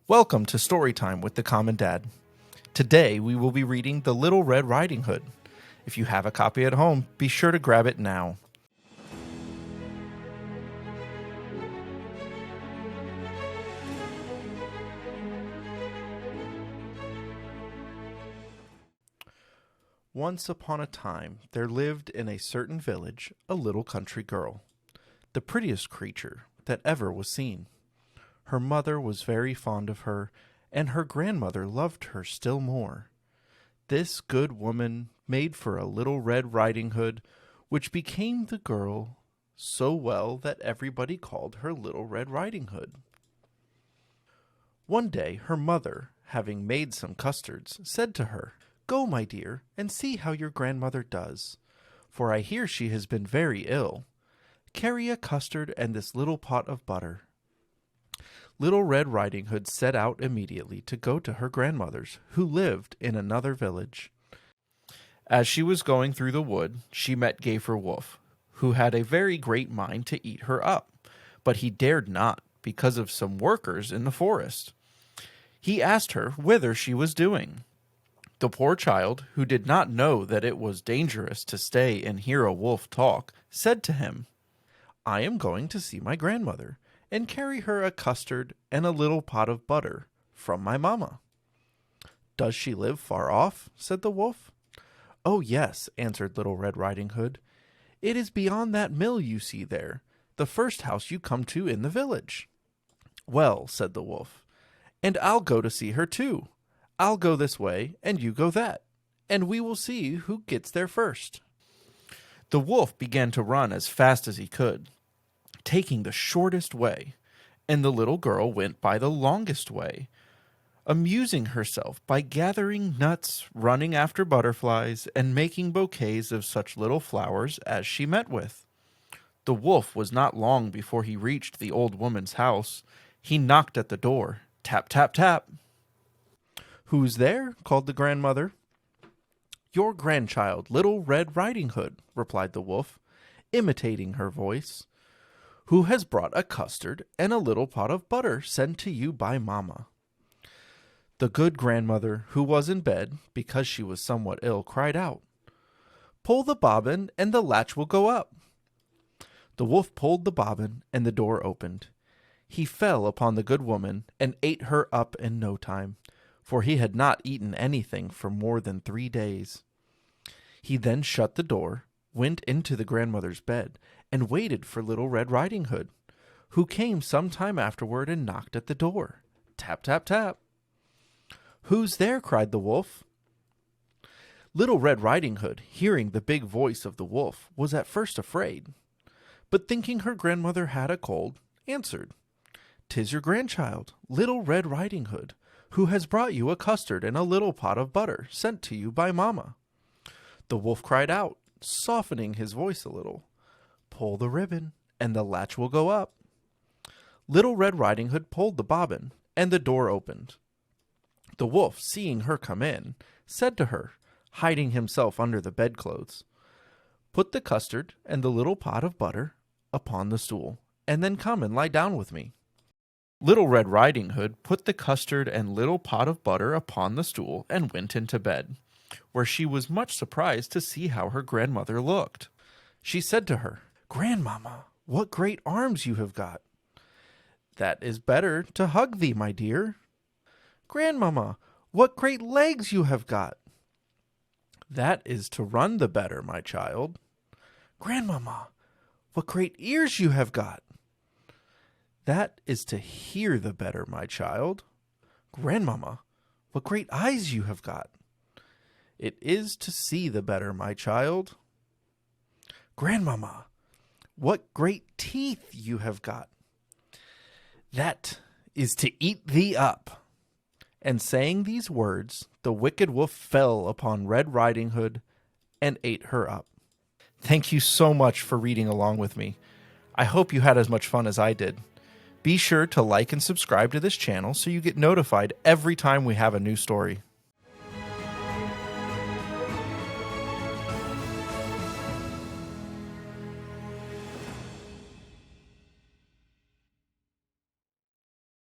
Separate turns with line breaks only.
Welcome to Storytime with the Common Dad. Today we will be reading The Little Red Riding Hood. If you have a copy at home, be sure to grab it now. Once upon a time, there lived in a certain village a little country girl, the prettiest creature that ever was seen. Her mother was very fond of her, and her grandmother loved her still more. This good woman made for a little Red Riding Hood, which became the girl so well that everybody called her Little Red Riding Hood. One day her mother, having made some custards, said to her, "Go, my dear, and see how your grandmother does, for I hear she has been very ill. Carry a custard and this little pot of butter." Little Red Riding Hood set out immediately to go to her grandmother's, who lived in another village. As she was going through the wood, she met Gaffer Wolf, who had a very great mind to eat her up, but he dared not because of some workers in the forest. He asked her whither she was doing. The poor child, who did not know that it was dangerous to stay and hear a wolf talk, said to him, "I am going to see my grandmother, and carry her a custard and a little pot of butter from my mamma." "Does she live far off?" said the wolf. "Oh, yes," answered Little Red Riding Hood. "It is beyond that mill you see there, the first house you come to in the village." "Well," said the wolf, "and I'll go to see her too. I'll go this way, and you go that, and we will see who gets there first." The wolf began to run as fast as he could, taking the shortest way, and the little girl went by the longest way, amusing herself by gathering nuts, running after butterflies, and making bouquets of such little flowers as she met with. The wolf was not long before he reached the old woman's house. He knocked at the door. Tap, tap, tap. "Who's there?" called the grandmother. "Your grandchild, Little Red Riding Hood," replied the wolf, imitating her voice. "Who has brought a custard and a little pot of butter sent to you by mamma." The good grandmother, who was in bed, because she was somewhat ill, cried out, "Pull the bobbin, and the latch will go up." The wolf pulled the bobbin, and the door opened. He fell upon the good woman, and ate her up in no time, for he had not eaten anything for more than 3 days. He then shut the door, went into the grandmother's bed, and waited for Little Red Riding Hood, who came some time afterward and knocked at the door. Tap, tap, tap. "Who's there?" cried the wolf. Little Red Riding Hood, hearing the big voice of the wolf, was at first afraid, but thinking her grandmother had a cold, answered, "'Tis your grandchild, Little Red Riding Hood, who has brought you a custard and a little pot of butter sent to you by mamma." The wolf cried out, softening his voice a little, "Pull the ribbon, and the latch will go up." Little Red Riding Hood pulled the bobbin, and the door opened. The wolf, seeing her come in, said to her, hiding himself under the bedclothes, "Put the custard and the little pot of butter upon the stool, and then come and lie down with me." Little Red Riding Hood put the custard and little pot of butter upon the stool and went into bed, where she was much surprised to see how her grandmother looked. She said to her, "Grandmamma, what great arms you have got!" "That is better to hug thee, my dear." "Grandmamma, what great legs you have got!" "That is to run the better, my child." "Grandmamma, what great ears you have got!" "That is to hear the better, my child." "Grandmamma, what great eyes you have got!" "It is to see the better, my child." "Grandmamma, what great teeth you have got!" "That is to eat thee up." And saying these words, the wicked wolf fell upon Red Riding Hood and ate her up. Thank you so much for reading along with me. I hope you had as much fun as I did. Be sure to like and subscribe to this channel so you get notified every time we have a new story.